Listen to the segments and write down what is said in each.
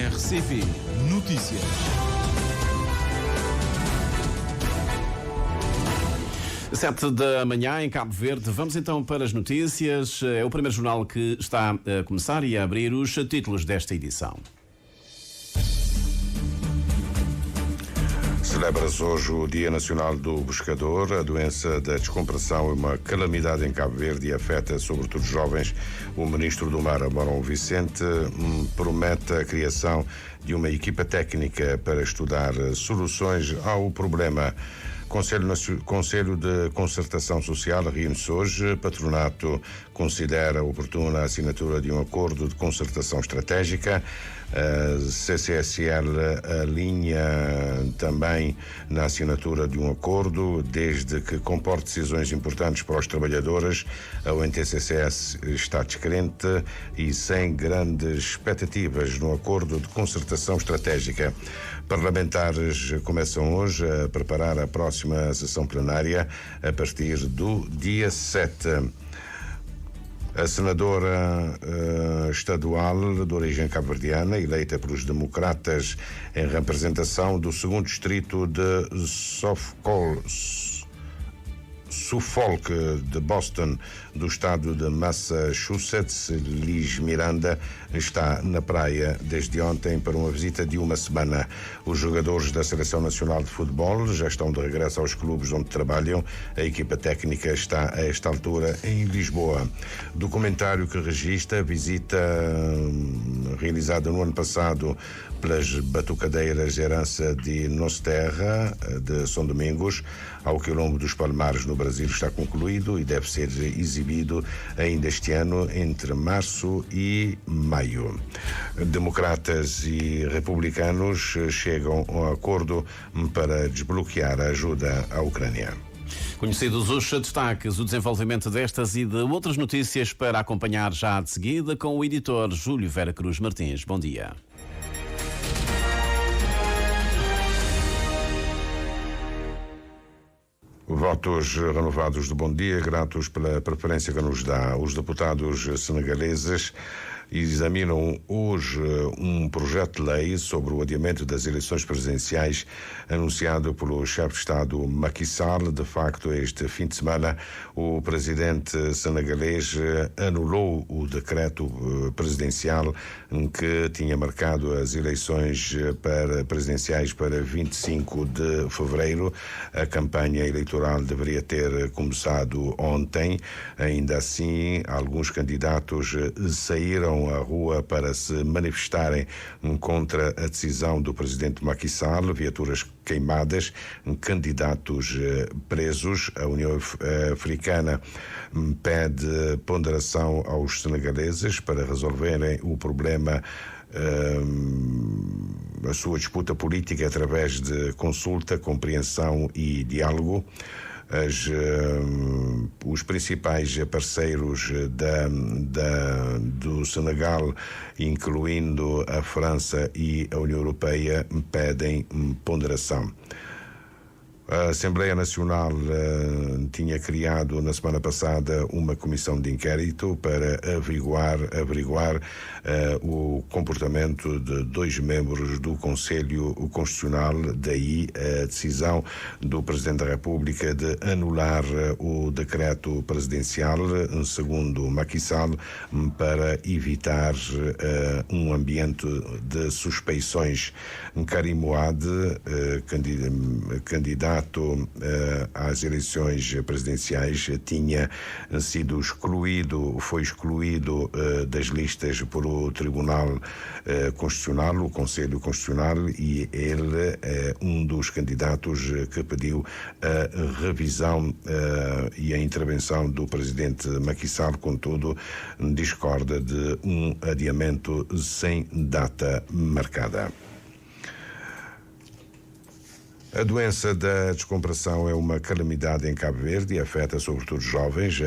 RCP Notícias. Sete da manhã em Cabo Verde. Vamos então para as notícias. É o primeiro jornal que está a começar e a abrir os títulos desta edição. Celebra-se hoje o Dia Nacional do Pescador. A doença da descompressão é uma calamidade em Cabo Verde e afeta sobretudo os jovens. O ministro do Mar, Amorão Vicente, promete a criação de uma equipa técnica para estudar soluções ao problema. Conselho de Concertação Social reúne-se hoje. Patronato considera oportuna a assinatura de um acordo de concertação estratégica. A CCSL alinha também na assinatura de um acordo, desde que comporte decisões importantes para os trabalhadores. A UNTCCS está descrente e sem grandes expectativas no acordo de concertação estratégica. Parlamentares começam hoje a preparar a próxima sessão plenária a partir do dia 7. A senadora estadual de origem cabo-verdiana, eleita pelos democratas em representação do 2º distrito de Suffolk de Boston, do estado de Massachusetts, Liz Miranda, está na praia desde ontem para uma visita de uma semana. Os jogadores da Seleção Nacional de Futebol já estão de regresso aos clubes onde trabalham. A equipa técnica está a esta altura em Lisboa. Documentário que registra a visita realizada no ano passado pelas batucadeiras Herança de Nosterra, de São Domingos, ao Quilombo dos Palmares, no Brasil, está concluído e deve ser exibido ainda este ano, entre março e maio. Democratas e republicanos chegam a um acordo para desbloquear a ajuda à Ucrânia. Conhecidos os destaques, o desenvolvimento destas e de outras notícias para acompanhar já de seguida com o editor Júlio Vera Cruz Martins. Bom dia. Votos renovados de bom dia, gratos pela preferência que nos dá. Os deputados senegaleses examinam hoje um projeto de lei sobre o adiamento das eleições presidenciais anunciado pelo chefe de Estado Macky Sall. De facto, este fim de semana, o presidente senegalês anulou o decreto presidencial que tinha marcado as eleições presidenciais para 25 de fevereiro. A campanha eleitoral deveria ter começado ontem. Ainda assim, alguns candidatos saíram à rua para se manifestarem contra a decisão do presidente Macky Sall. Viaturas queimadas, candidatos presos. A União Africana pede ponderação aos senegaleses para resolverem o problema, a sua disputa política através de consulta, compreensão e diálogo. Os principais parceiros do Senegal, incluindo a França e a União Europeia, pedem ponderação. A Assembleia Nacional tinha criado na semana passada uma comissão de inquérito para averiguar o comportamento de 2 membros do Conselho Constitucional, daí a decisão do Presidente da República de anular o decreto presidencial, segundo Macky Sall, para evitar um ambiente de suspeições. Karim Mouad, candidato às eleições presidenciais, tinha sido foi excluído das listas por o Tribunal Constitucional, o Conselho Constitucional, e ele é um dos candidatos que pediu a revisão e a intervenção do presidente Macky Sall. Contudo, discorda de um adiamento sem data marcada. A doença da descompressão é uma calamidade em Cabo Verde e afeta sobretudo jovens.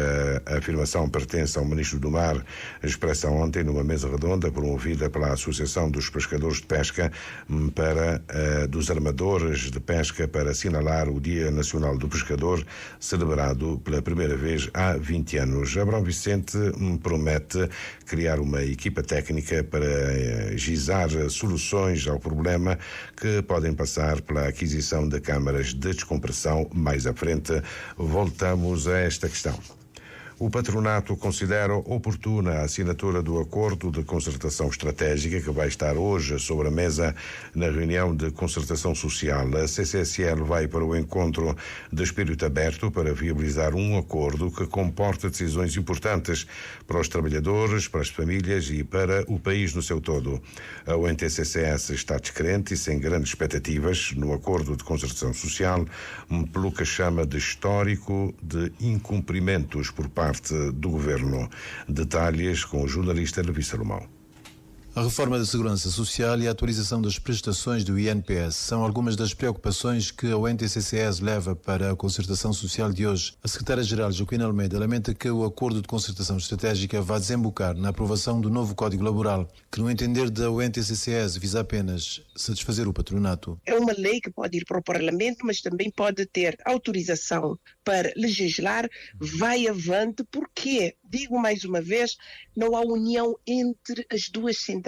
A afirmação pertence ao Ministro do Mar, expressa ontem numa mesa redonda promovida pela Associação dos Pescadores de Pesca dos Armadores de Pesca para assinalar o Dia Nacional do Pescador, celebrado pela primeira vez há 20 anos. Abrão Vicente promete criar uma equipa técnica para gizar soluções ao problema que podem passar pela aquisição de câmaras de descompressão. Mais à frente voltamos a esta questão. O patronato considera oportuna a assinatura do acordo de concertação estratégica que vai estar hoje sobre a mesa na reunião de concertação social. A CCSL vai para o encontro de espírito aberto para viabilizar um acordo que comporta decisões importantes para os trabalhadores, para as famílias e para o país no seu todo. A UNTCCS está descrente e sem grandes expectativas no acordo de concertação social, pelo que chama de histórico de incumprimentos por parte do governo. Detalhes com o jornalista Levi Salomão. A reforma da Segurança Social e a atualização das prestações do INPS são algumas das preocupações que a UNTCCS leva para a concertação social de hoje. A secretária-geral Joaquina Almeida lamenta que o acordo de concertação estratégica vá desembocar na aprovação do novo Código Laboral, que no entender da UNTCCS visa apenas satisfazer o patronato. É uma lei que pode ir para o Parlamento, mas também pode ter autorização para legislar. Vai avante, porque, digo mais uma vez, não há união entre as duas centrais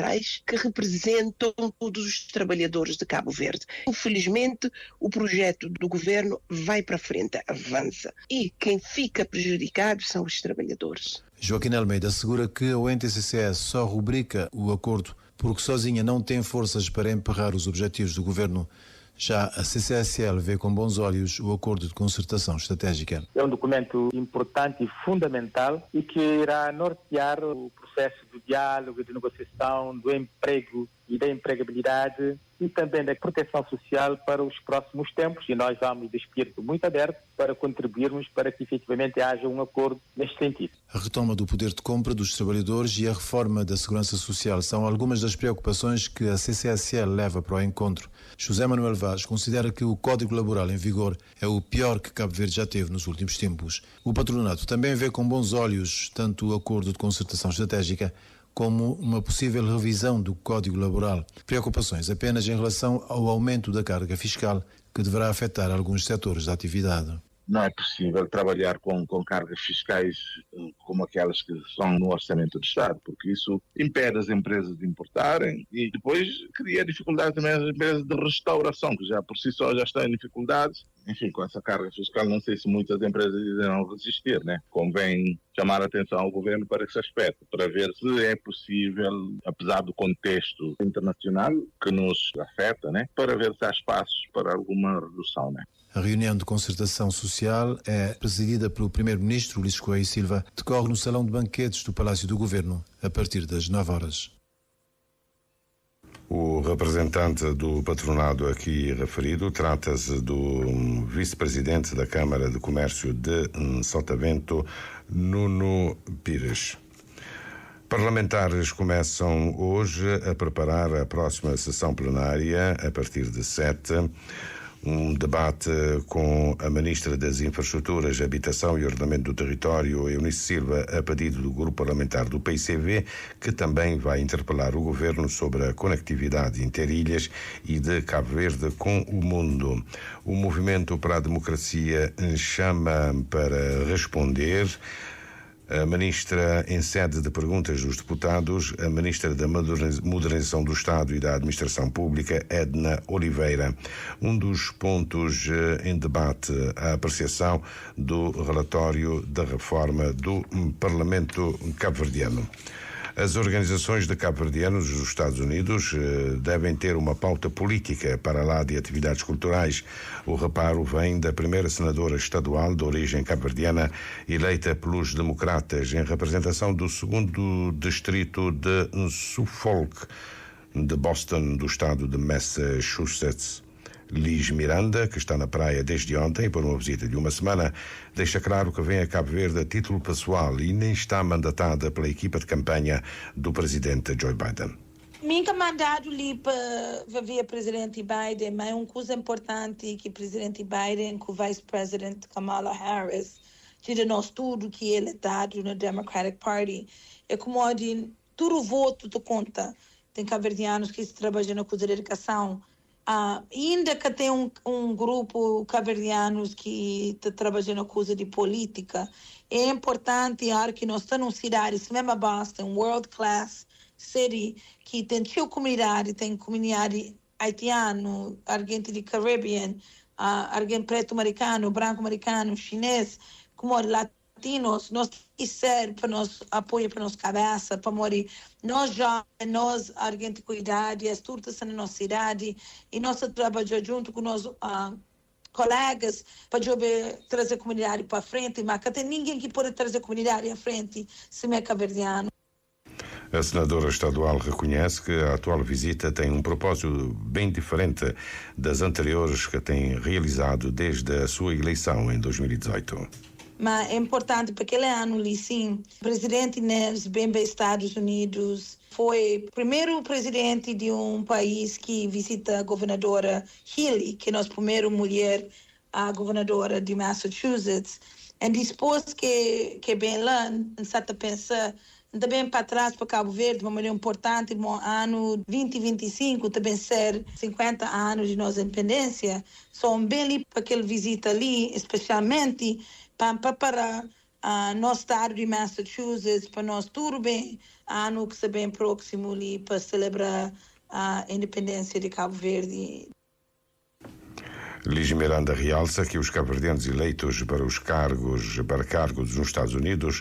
que representam todos os trabalhadores de Cabo Verde. Infelizmente, o projeto do governo vai para frente, avança. E quem fica prejudicado são os trabalhadores. Joaquim Almeida assegura que a UNTCCS só rubrica o acordo porque sozinha não tem forças para emperrar os objetivos do governo. Já a CCSL vê com bons olhos o acordo de concertação estratégica. É um documento importante e fundamental e que irá nortear o processo de diálogo, de negociação, do emprego e da empregabilidade e também da proteção social para os próximos tempos, e nós vamos de espírito muito aberto para contribuirmos para que efetivamente haja um acordo neste sentido. A retoma do poder de compra dos trabalhadores e a reforma da Segurança Social são algumas das preocupações que a CCSL leva para o encontro. José Manuel Vaz considera que o Código Laboral em vigor é o pior que Cabo Verde já teve nos últimos tempos. O patronato também vê com bons olhos tanto o acordo de concertação estratégica como uma possível revisão do Código Laboral. Preocupações apenas em relação ao aumento da carga fiscal, que deverá afetar alguns setores da atividade. Não é possível trabalhar com cargas fiscais como aquelas que são no orçamento do Estado, porque isso impede as empresas de importarem e depois cria dificuldades também às empresas de restauração, que já por si só já estão em dificuldades. Enfim, com essa carga fiscal, não sei se muitas empresas irão resistir, né? Convém chamar a atenção ao governo para esse aspecto, para ver se é possível, apesar do contexto internacional que nos afeta, né? Para ver se há espaços para alguma redução, né? A reunião de concertação social é presidida pelo Primeiro-Ministro Ulisses Correia Silva, decorre no Salão de Banquetes do Palácio do Governo, a partir das 9 horas. O representante do patronado aqui referido trata-se do vice-presidente da Câmara de Comércio de Sotavento, Nuno Pires. Parlamentares começam hoje a preparar a próxima sessão plenária a partir de 7. Um debate com a Ministra das Infraestruturas, Habitação e Ordenamento do Território, Eunice Silva, a pedido do Grupo Parlamentar do PICV, que também vai interpelar o Governo sobre a conectividade interilhas e de Cabo Verde com o mundo. O Movimento para a Democracia chama para responder. A ministra, em sede de perguntas dos deputados, a ministra da Modernização do Estado e da Administração Pública, Edna Oliveira. Um dos pontos em debate, a apreciação do relatório da reforma do Parlamento cabo-verdiano. As organizações de cabo-verdianos dos Estados Unidos devem ter uma pauta política para lá de atividades culturais. O reparo vem da primeira senadora estadual de origem cabo-verdiana, eleita pelos democratas em representação do 2º distrito de Suffolk, de Boston, do estado de Massachusetts. Liz Miranda, que está na praia desde ontem por uma visita de uma semana, deixa claro que vem a Cabo Verde a título pessoal e nem está mandatada pela equipa de campanha do presidente Joe Biden. Minha mandado ali para ver o presidente Biden, mas é uma coisa importante que o presidente Biden, com o vice-presidente Kamala Harris, de nós tudo que ele é dado no Democratic Party, é como de tudo voto de conta. Tem cabo-verdianos que trabalham na coisa de educação. Ainda que tem um grupo cabo-verdianos que trabalha na coisa de política, é importante que nós estamos numa cidade, se mesmo Boston, world class city, que tem sua comunidade, tem comunidade haitiano, argentino Caribbean, argentino preto americano, branco americano, chinês, como latinos, nós temos ser para nós apoio para nossa cabeça, para morrer nós jovens, nós argentinos cuidar, as turtas na nossa cidade, e nós trabalhamos junto com nossos colegas para trazer a comunidade para frente, mas não tem ninguém que pode trazer a comunidade à frente se não é cabo-verdiano. A senadora estadual reconhece que a atual visita tem um propósito bem diferente das anteriores que tem realizado desde a sua eleição em 2018. Mas é importante porque aquele ano ali, sim, o presidente Neves, bem para Estados Unidos, foi o primeiro presidente de um país que visita a governadora Haley, que é a nossa primeira mulher, a governadora de Massachusetts. E depois que bem lá, não se pensa também para trás para Cabo Verde, uma mulher importante, no ano 2025, também ser 50 anos de nossa independência. Só bem ali para aquela visita ali, especialmente para preparar nosso estado de Massachusetts, para nós tudo bem, ano que se bem próximo ali, para celebrar a independência de Cabo Verde. Liz Miranda realça que os cabo-verdianos eleitos para cargos nos Estados Unidos,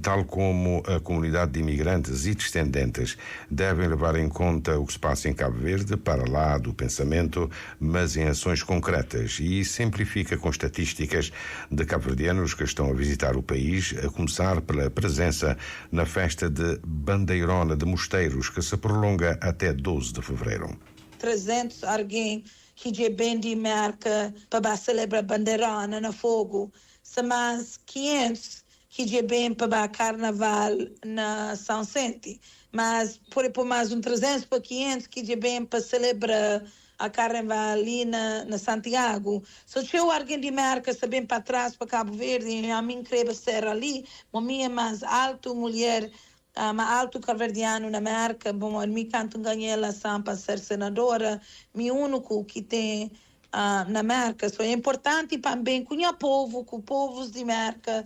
tal como a comunidade de imigrantes e descendentes, devem levar em conta o que se passa em Cabo Verde para lá do pensamento, mas em ações concretas, e simplifica com estatísticas de cabo-verdianos que estão a visitar o país, a começar pela presença na festa de Bandeirona de Mosteiros, que se prolonga até 12 de fevereiro. 300 alguém que é bem de marca para celebrar bandeirona no fogo. São mais 500 que é bem para carnaval na São Vicente. Mas por mais 300 para 500 que é bem para celebrar a carnaval ali na Santiago. Se eu alguém de marca se bem para trás para Cabo Verde, a mim creio ser ali, a minha mais alta mulher, alto cabo-verdiano na marca, bom, me canto ganhei a eleição para ser senadora, me único que tem na marca, so é importante também com o povo, com povos de marca.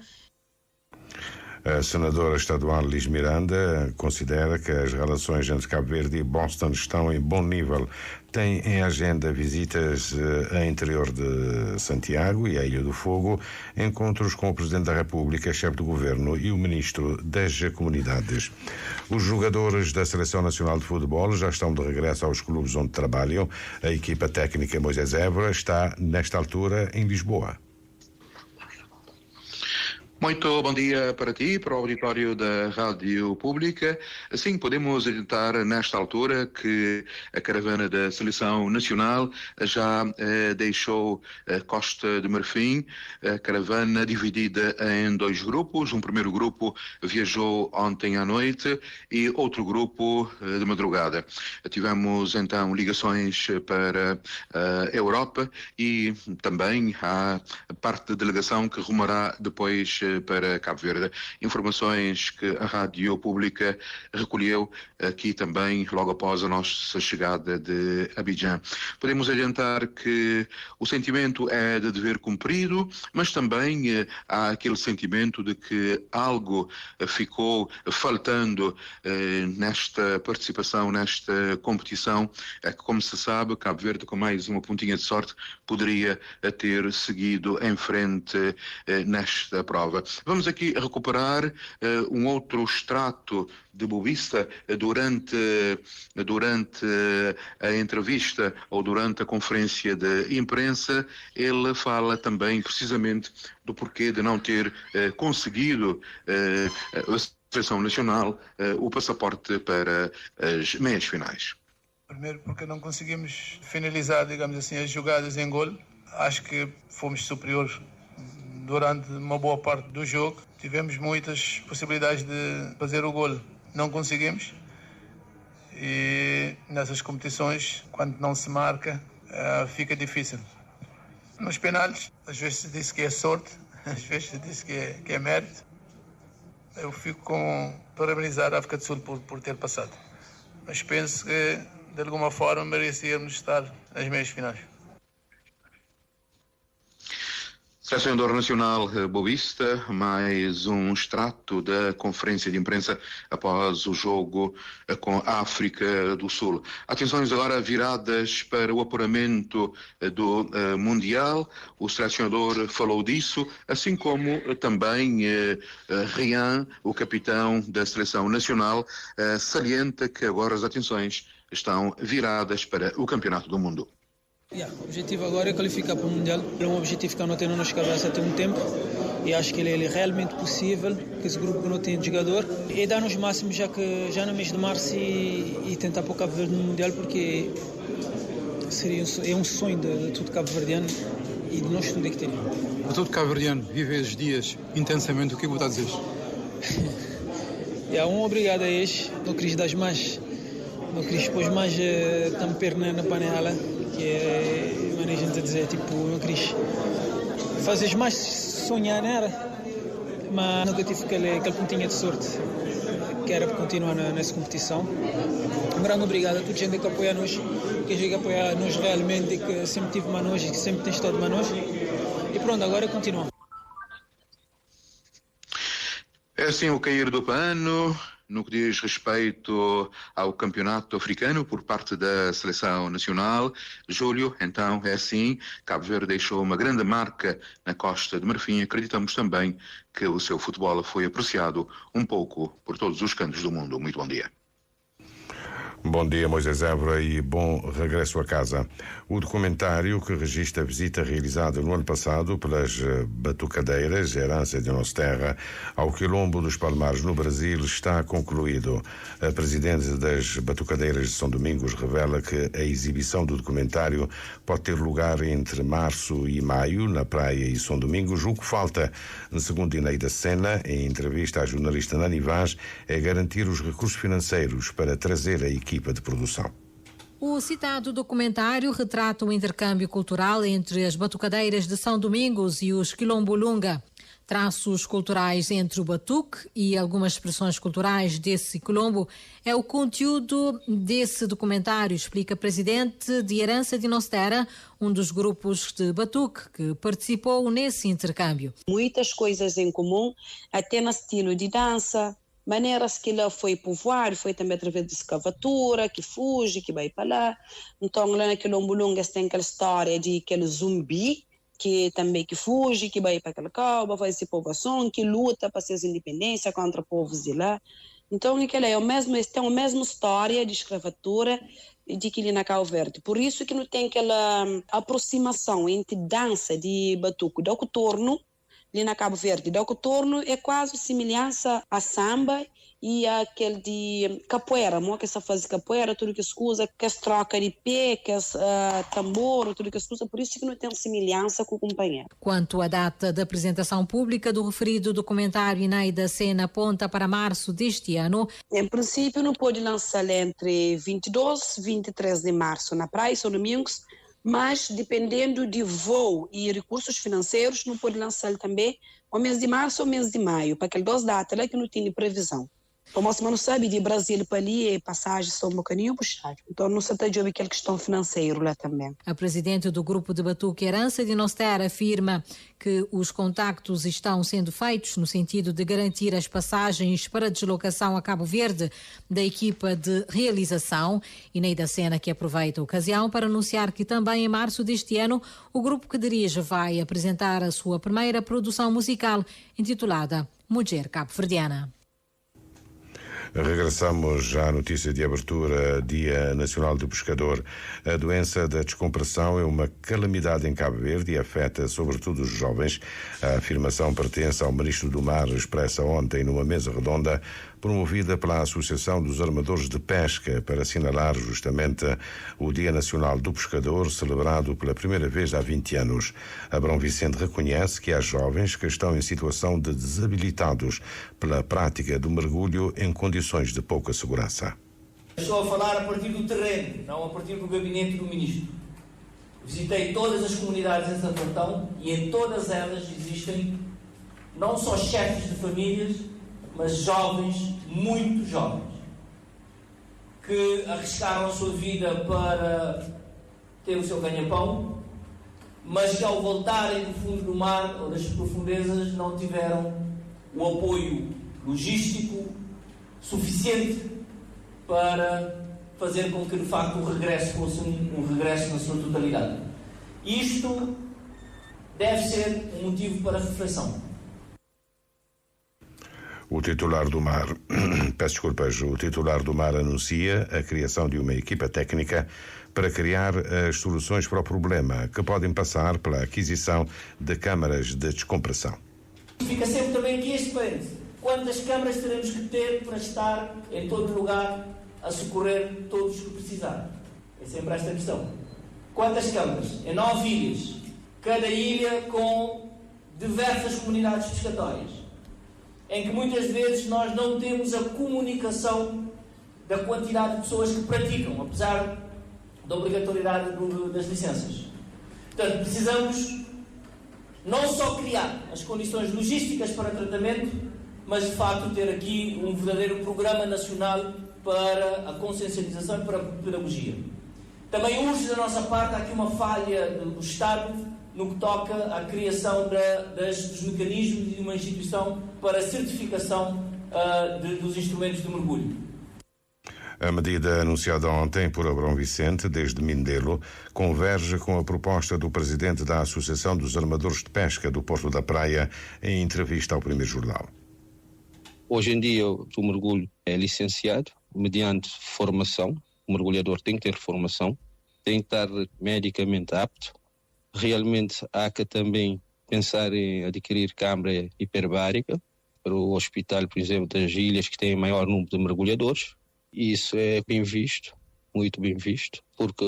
A senadora estadual Liz Miranda considera que as relações entre Cabo Verde e Boston estão em bom nível. Tem em agenda visitas ao interior de Santiago e à Ilha do Fogo, encontros com o Presidente da República, chefe do Governo e o Ministro das Comunidades. Os jogadores da Seleção Nacional de Futebol já estão de regresso aos clubes onde trabalham. A equipa técnica Moisés Évora está, nesta altura, em Lisboa. Muito bom dia para ti, para o auditório da Rádio Pública. Sim, podemos adiantar nesta altura que a caravana da Seleção Nacional já deixou a Costa de Marfim, a caravana dividida em 2 grupos. Um primeiro grupo viajou ontem à noite e outro grupo de madrugada. Tivemos então ligações para a Europa e também a parte da delegação que rumará depois para Cabo Verde. Informações que a Rádio Pública recolheu aqui também logo após a nossa chegada de Abidjan. Podemos adiantar que o sentimento é de dever cumprido, mas também há aquele sentimento de que algo ficou faltando nesta participação, nesta competição, que, como se sabe, Cabo Verde, com mais uma pontinha de sorte, poderia ter seguido em frente nesta prova. Vamos aqui recuperar um outro extrato de Bobista durante a entrevista ou durante a conferência de imprensa. Ele fala também precisamente do porquê de não ter conseguido a Seleção Nacional o passaporte para as meias finais. Primeiro porque não conseguimos finalizar, digamos assim, as jogadas em gol. Acho que fomos superiores durante uma boa parte do jogo. Tivemos muitas possibilidades de fazer o gol, não conseguimos. e nessas competições, quando não se marca, fica difícil. Nos penaltis, às vezes se diz que é sorte, às vezes se diz que é mérito. Eu fico com parabenizar a África do Sul por ter passado. Mas penso que, de alguma forma, merecíamos estar nas meias finais. Selecionador nacional boavista, mais um extrato da conferência de imprensa após o jogo com a África do Sul. Atenções agora viradas para o apuramento do Mundial. O selecionador falou disso, assim como também Rian, o capitão da seleção nacional, salienta que agora as atenções estão viradas para o Campeonato do Mundo. O objetivo agora é qualificar para o Mundial. É um objetivo que não tem na nossa cabeça há um tempo e acho que ele é realmente possível, que esse grupo que não tem de jogador. E dar-nos o máximo já no mês de março e tentar pôr Cabo Verde no Mundial, porque é um sonho de todo cabo-verdiano e de nós tudo que tem. De todo cabo-verdiano vive esses dias intensamente, o que vou dizer? Obrigado a eles, não queria dar mais, não queria pôr mais tamper na panela. Que é a gente dizer, não queria fazer mais sonhar, não era? Mas nunca tive aquele pontinho de sorte que era para continuar nessa competição. Um grande obrigado a toda a gente que apoia-nos, que apoia-nos realmente, que sempre tive manos e que sempre tem estado manos. E pronto, agora continuamos. É assim o cair do pano. No que diz respeito ao campeonato africano por parte da seleção nacional, Júlio, então é assim, Cabo Verde deixou uma grande marca na Costa de Marfim. Acreditamos também que o seu futebol foi apreciado um pouco por todos os cantos do mundo. Muito bom dia. Bom dia, Moisés Évora, e bom regresso a casa. O documentário que registra a visita realizada no ano passado pelas batucadeiras, herança de nossa terra, ao Quilombo dos Palmares, no Brasil, está concluído. A presidente das batucadeiras de São Domingos revela que a exibição do documentário pode ter lugar entre março e maio, na Praia e São Domingos. O que falta, segundo Ineida Sena, em entrevista à jornalista Nani Vaz, é garantir os recursos financeiros para trazer a equipa de produção. O citado documentário retrata o intercâmbio cultural entre as batucadeiras de São Domingos e os Quilombo-Lunga. Traços culturais entre o batuque e algumas expressões culturais desse quilombo é o conteúdo desse documentário, explica a presidente de Herança de Nossa Terra, um dos grupos de batuque que participou nesse intercâmbio. Muitas coisas em comum, até no estilo de dança, maneiras que ela foi povoar, foi também através de escavatura, que fuge, que vai para lá. Então, lá na Quilombo-Lunga tem aquela história de aquele zumbi, que também que fuge, que vai para aquela cauba, faz essa povoação, que luta para ser independência contra povos de lá. Então, aquela tem a mesma história de escravatura de que ele na Cabo Verde. Por isso que não tem aquela aproximação entre dança de batuque do coturno, ali na Cabo Verde. O coturno é quase semelhança a samba e aquele de capoeira, que se faz capoeira, tudo que se usa, que se troca de pé, que se tambor, tudo que se usa, por isso que não tem semelhança com o companheiro. Quanto à data da apresentação pública do referido documentário, Ineida Sena aponta para março deste ano. Em princípio, não pode lançar entre 22 e 23 de março na Praia São Domingos, mas dependendo de voo e recursos financeiros, não pode lançar também o mês de março ou mês de maio, para aquelas duas datas lá que não tem previsão. Como você não sabe, de Brasil para ali, passagens são um bocadinho puxadas. Então não se está de aquela questão financeira lá também. A presidente do grupo de batuque Herança de Nossa Terra afirma que os contactos estão sendo feitos no sentido de garantir as passagens para deslocação a Cabo Verde da equipa de realização. Ineida Sena, que aproveita a ocasião para anunciar que também em março deste ano o grupo que dirige vai apresentar a sua primeira produção musical intitulada Mulher Cabo-Verdiana. Regressamos à notícia de abertura, Dia Nacional do Pescador. A doença da descompressão é uma calamidade em Cabo Verde e afeta sobretudo os jovens. A afirmação pertence ao Ministro do Mar, expressa ontem numa mesa redonda promovida pela Associação dos Armadores de Pesca para assinalar justamente o Dia Nacional do Pescador, celebrado pela primeira vez há 20 anos. Abrão Vicente reconhece que há jovens que estão em situação de desabilitados pela prática do mergulho em condições de pouca segurança. Estou a falar a partir do terreno, não a partir do gabinete do ministro. Visitei todas as comunidades em Santo Antão e em todas elas existem não só chefes de famílias, mas jovens, muito jovens, que arriscaram a sua vida para ter o seu ganha-pão, mas que ao voltarem do fundo do mar ou das profundezas não tiveram o apoio logístico suficiente para fazer com que de facto o regresso fosse um regresso na sua totalidade. Isto deve ser um motivo para reflexão. O titular do mar, peço desculpas, o titular do mar anuncia a criação de uma equipa técnica para criar as soluções para o problema, que podem passar pela aquisição de câmaras de descompressão. Fica sempre também aqui este parênteses. Quantas câmaras teremos que ter para estar em todo lugar a socorrer todos os que precisarem? É sempre esta questão. Quantas câmaras? Em 9 ilhas, cada ilha com diversas comunidades pescatórias, em que muitas vezes nós não temos a comunicação da quantidade de pessoas que praticam, apesar da obrigatoriedade das licenças. Portanto, precisamos não só criar as condições logísticas para tratamento, mas de facto ter aqui um verdadeiro programa nacional para a consciencialização e para a pedagogia. Também urge da nossa parte aqui uma falha do Estado no que toca à criação dos mecanismos e de uma instituição para a certificação dos instrumentos de mergulho. A medida anunciada ontem por Abrão Vicente, desde Mindelo, converge com a proposta do presidente da Associação dos Armadores de Pesca do Porto da Praia em entrevista ao Primeiro Jornal. Hoje em dia o mergulho é licenciado mediante formação. O mergulhador tem que ter formação, tem que estar medicamente apto. Realmente há que também pensar em adquirir câmara hiperbárica para o hospital, por exemplo, das ilhas que têm maior número de mergulhadores. E isso é bem visto, muito bem visto, porque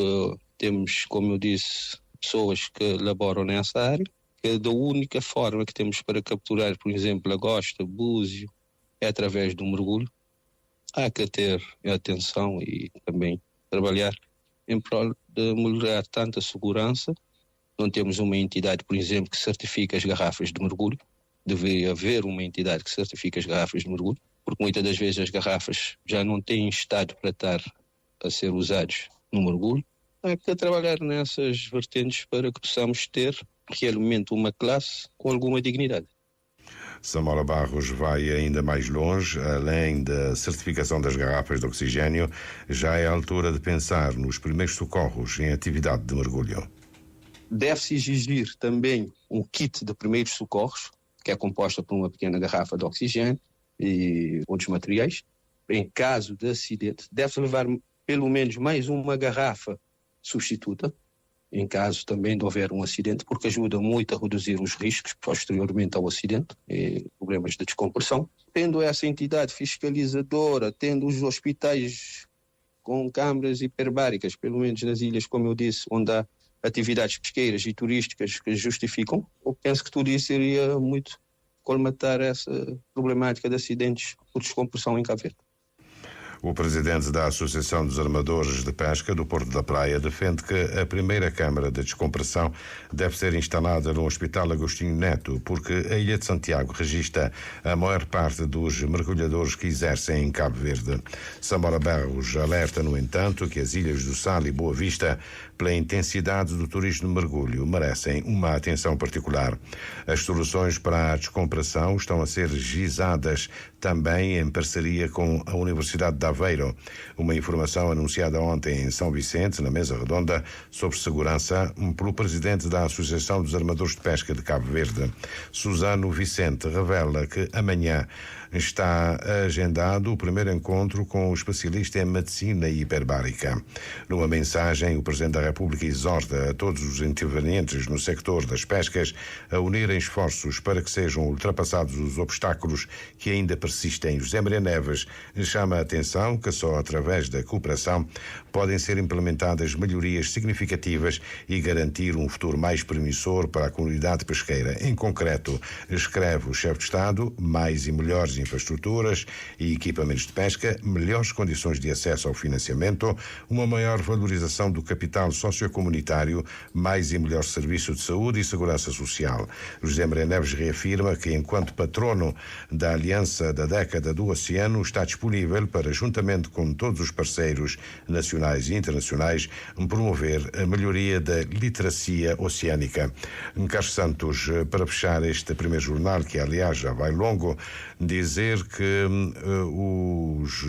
temos, como eu disse, pessoas que laboram nessa área, que da única forma que temos para capturar, por exemplo, lagosta, búzio, é através do mergulho. Há que ter atenção e também trabalhar em prol de melhorar tanta segurança. Não temos uma entidade, por exemplo, que certifica as garrafas de mergulho. Deveria haver uma entidade que certifica as garrafas de mergulho, porque muitas das vezes as garrafas já não têm estado para estar a ser usados no mergulho. Há que trabalhar nessas vertentes para que possamos ter realmente uma classe com alguma dignidade. Samora Barros vai ainda mais longe. Além da certificação das garrafas de oxigênio, já é a altura de pensar nos primeiros socorros em atividade de mergulho. Deve-se exigir também um kit de primeiros socorros, que é composta por uma pequena garrafa de oxigênio e outros materiais. Em caso de acidente, deve-se levar pelo menos mais uma garrafa substituta, em caso também de houver um acidente, porque ajuda muito a reduzir os riscos posteriormente ao acidente e problemas de descompressão. Tendo essa entidade fiscalizadora, tendo os hospitais com câmaras hiperbáricas, pelo menos nas ilhas, como eu disse, onde há atividades pesqueiras e turísticas que justificam, eu penso que tudo isso iria muito colmatar essa problemática de acidentes por descompressão em Cabo Verde. O presidente da Associação dos Armadores de Pesca do Porto da Praia defende que a primeira câmara de descompressão deve ser instalada no Hospital Agostinho Neto, porque a Ilha de Santiago registra a maior parte dos mergulhadores que exercem em Cabo Verde. Samora Barros alerta, no entanto, que as Ilhas do Sal e Boa Vista, pela intensidade do turismo de mergulho, merecem uma atenção particular. As soluções para a descompressão estão a ser gizadas também em parceria com a Universidade de Aveiro. Uma informação anunciada ontem em São Vicente, na mesa redonda sobre segurança, pelo presidente da Associação dos Armadores de Pesca de Cabo Verde. Susano Vicente revela que amanhã está agendado o primeiro encontro com o especialista em medicina hiperbárica. Numa mensagem, o Presidente da República exorta a todos os intervenientes no sector das pescas a unirem esforços para que sejam ultrapassados os obstáculos que ainda persistem. José Maria Neves chama a atenção que só através da cooperação podem ser implementadas melhorias significativas e garantir um futuro mais promissor para a comunidade pesqueira. Em concreto, escreve o chefe de Estado, mais e melhores infraestruturas e equipamentos de pesca, melhores condições de acesso ao financiamento, uma maior valorização do capital sociocomunitário, mais e melhor serviço de saúde e segurança social. José Maria Neves reafirma que, enquanto patrono da Aliança da Década do Oceano, está disponível para, juntamente com todos os parceiros nacionais e internacionais, promover a melhoria da literacia oceânica. Carlos Santos, para fechar este primeiro jornal, que aliás já vai longo, dizer que os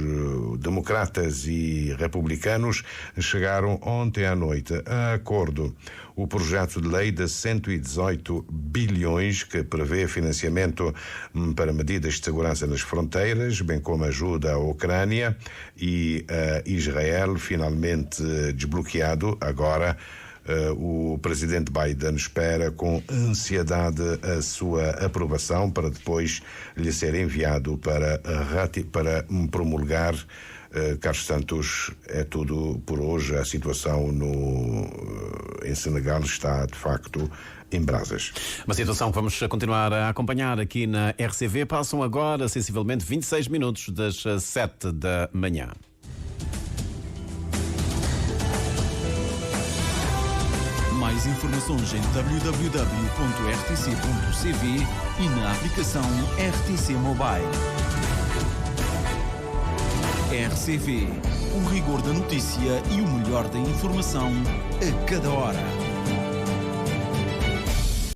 democratas e republicanos chegaram ontem à noite a acordo. O projeto de lei de 118 bilhões que prevê financiamento para medidas de segurança nas fronteiras, bem como ajuda à Ucrânia e a Israel, finalmente desbloqueado. Agora o presidente Biden espera com ansiedade a sua aprovação para depois lhe ser enviado para promulgar. Carlos Santos, é tudo por hoje. A situação em Senegal está, de facto, em brasas. Uma situação que vamos continuar a acompanhar aqui na RCV. Passam agora, sensivelmente, 26 minutos das 7 da manhã. Mais informações em www.rtc.cv e na aplicação RTC Mobile. RCV, o rigor da notícia e o melhor da informação a cada hora.